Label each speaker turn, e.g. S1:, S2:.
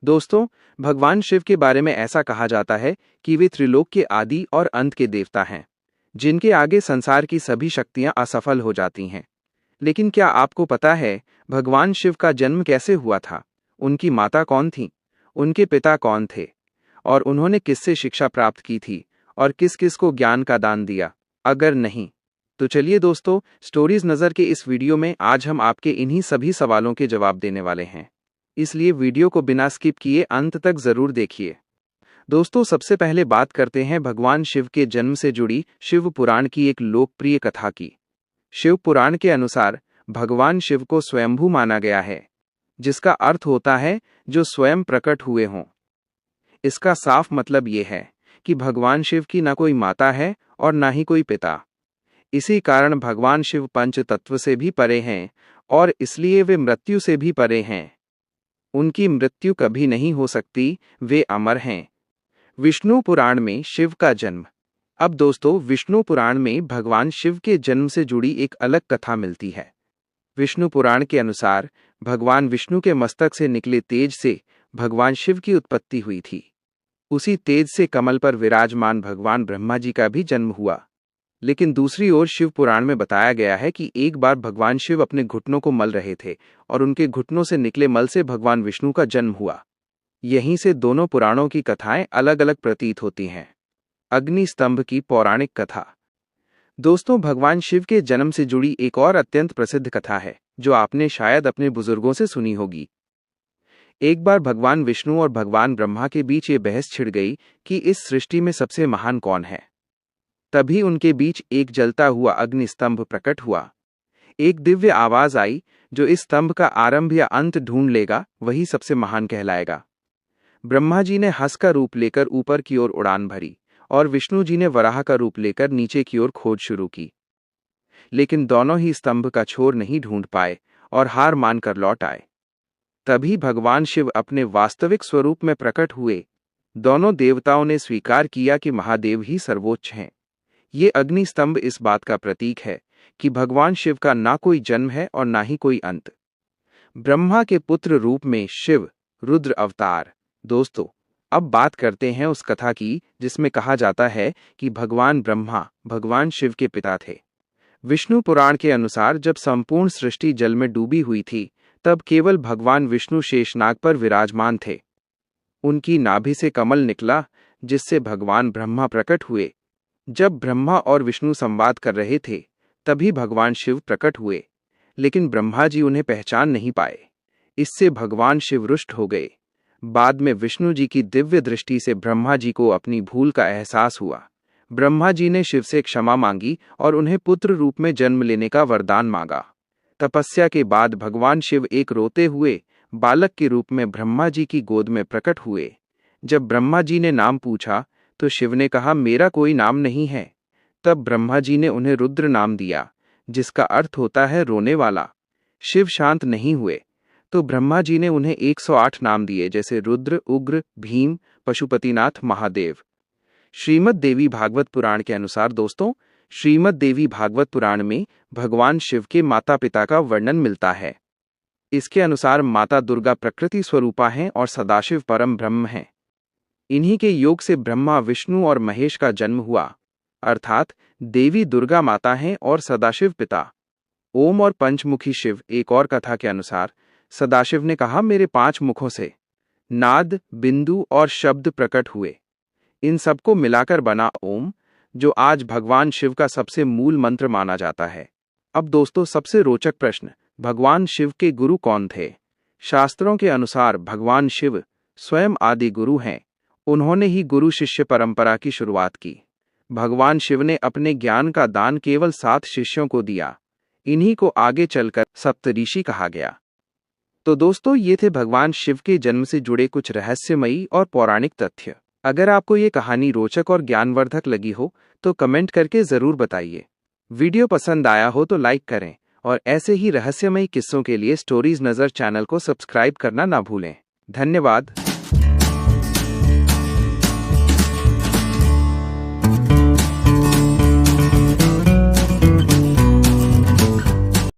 S1: दोस्तों, भगवान शिव के बारे में ऐसा कहा जाता है कि वे त्रिलोक के आदि और अंत के देवता हैं, जिनके आगे संसार की सभी शक्तियां असफल हो जाती हैं। लेकिन क्या आपको पता है भगवान शिव का जन्म कैसे हुआ था? उनकी माता कौन थी? उनके पिता कौन थे? और उन्होंने किससे शिक्षा प्राप्त की थी? और किस किस को ज्ञान का दान दिया? अगर नहीं, तो चलिए दोस्तों, स्टोरीज नज़र के इस वीडियो में आज हम आपके इन्हीं सभी सवालों के जवाब देने वाले हैं। इसलिए वीडियो को बिना स्किप किए अंत तक जरूर देखिए। दोस्तों, सबसे पहले बात करते हैं भगवान शिव के जन्म से जुड़ी शिव पुराण की एक लोकप्रिय कथा की। शिव पुराण के अनुसार भगवान शिव को स्वयंभू माना गया है, जिसका अर्थ होता है जो स्वयं प्रकट हुए हों। इसका साफ मतलब ये है कि भगवान शिव की ना कोई माता है और ना ही कोई पिता। इसी कारण भगवान शिव पंच तत्व से भी परे हैं और इसलिए वे मृत्यु से भी परे हैं। उनकी मृत्यु कभी नहीं हो सकती, वे अमर हैं। विष्णु पुराण में शिव का जन्म। अब दोस्तों, विष्णु पुराण में भगवान शिव के जन्म से जुड़ी एक अलग कथा मिलती है। विष्णु पुराण के अनुसार भगवान विष्णु के मस्तक से निकले तेज से भगवान शिव की उत्पत्ति हुई थी। उसी तेज से कमल पर विराजमान भगवान ब्रह्मा जी का भी जन्म हुआ। लेकिन दूसरी ओर शिव पुराण में बताया गया है कि एक बार भगवान शिव अपने घुटनों को मल रहे थे और उनके घुटनों से निकले मल से भगवान विष्णु का जन्म हुआ। यहीं से दोनों पुराणों की कथाएं अलग अलग प्रतीत होती हैं। अग्नि स्तंभ की पौराणिक कथा। दोस्तों, भगवान शिव के जन्म से जुड़ी एक और अत्यंत प्रसिद्ध कथा है जो आपने शायद अपने बुजुर्गों से सुनी होगी। एक बार भगवान विष्णु और भगवान ब्रह्मा के बीच ये बहस छिड़ गई कि इस सृष्टि में सबसे महान कौन है। तभी उनके बीच एक जलता हुआ अग्नि स्तंभ प्रकट हुआ। एक दिव्य आवाज आई, जो इस स्तंभ का आरंभ या अंत ढूंढ लेगा वही सबसे महान कहलाएगा। ब्रह्मा जी ने हंस का रूप लेकर ऊपर की ओर उड़ान भरी और विष्णु जी ने वराह का रूप लेकर नीचे की ओर खोज शुरू की। लेकिन दोनों ही स्तंभ का छोर नहीं ढूंढ पाए और हार मानकर लौट आए। तभी भगवान शिव अपने वास्तविक स्वरूप में प्रकट हुए। दोनों देवताओं ने स्वीकार किया कि महादेव ही सर्वोच्च हैं। ये अग्नि स्तंभ इस बात का प्रतीक है कि भगवान शिव का ना कोई जन्म है और ना ही कोई अंत। ब्रह्मा के पुत्र रूप में शिव, रुद्र अवतार। दोस्तों, अब बात करते हैं उस कथा की जिसमें कहा जाता है कि भगवान ब्रह्मा भगवान शिव के पिता थे। विष्णु पुराण के अनुसार जब संपूर्ण सृष्टि जल में डूबी हुई थी, तब केवल भगवान विष्णु शेषनाग पर विराजमान थे। उनकी नाभि से कमल निकला, जिससे भगवान ब्रह्मा प्रकट हुए। जब ब्रह्मा और विष्णु संवाद कर रहे थे, तभी भगवान शिव प्रकट हुए, लेकिन ब्रह्मा जी उन्हें पहचान नहीं पाए। इससे भगवान शिव रुष्ट हो गए। बाद में विष्णु जी की दिव्य दृष्टि से ब्रह्मा जी को अपनी भूल का एहसास हुआ। ब्रह्मा जी ने शिव से क्षमा मांगी और उन्हें पुत्र रूप में जन्म लेने का वरदान मांगा। तपस्या के बाद भगवान शिव एक रोते हुए बालक के रूप में ब्रह्मा जी की गोद में प्रकट हुए। जब ब्रह्मा जी ने नाम पूछा तो शिव ने कहा, मेरा कोई नाम नहीं है। तब ब्रह्मा जी ने उन्हें रुद्र नाम दिया, जिसका अर्थ होता है रोने वाला। शिव शांत नहीं हुए तो ब्रह्मा जी ने उन्हें 108 नाम दिए, जैसे रुद्र, उग्र, भीम, पशुपतिनाथ, महादेव। श्रीमद् देवी भागवत पुराण के अनुसार दोस्तों, श्रीमद् देवी भागवत पुराण में भगवान शिव के माता पिता का वर्णन मिलता है। इसके अनुसार माता दुर्गा प्रकृति स्वरूपा हैं और सदाशिव परम ब्रह्म हैं। इन्हीं के योग से ब्रह्मा, विष्णु और महेश का जन्म हुआ, अर्थात देवी दुर्गा माता हैं और सदाशिव पिता। ओम और पंचमुखी शिव। एक और कथा के अनुसार सदाशिव ने कहा, मेरे 5 मुखों से नाद, बिंदु और शब्द प्रकट हुए। इन सबको मिलाकर बना ओम, जो आज भगवान शिव का सबसे मूल मंत्र माना जाता है। अब दोस्तों, सबसे रोचक प्रश्न, भगवान शिव के गुरु कौन थे? शास्त्रों के अनुसार भगवान शिव स्वयं आदि गुरु हैं। उन्होंने ही गुरु शिष्य परंपरा की शुरुआत की। भगवान शिव ने अपने ज्ञान का दान केवल 7 शिष्यों को दिया। इन्हीं को आगे चलकर सप्तऋषि कहा गया। तो दोस्तों, ये थे भगवान शिव के जन्म से जुड़े कुछ रहस्यमयी और पौराणिक तथ्य। अगर आपको ये कहानी रोचक और ज्ञानवर्धक लगी हो तो कमेंट करके जरूर बताइए। वीडियो पसंद आया हो तो लाइक करें और ऐसे ही रहस्यमयी किस्सों के लिए स्टोरीज नजर चैनल को सब्सक्राइब करना ना भूलें। धन्यवाद।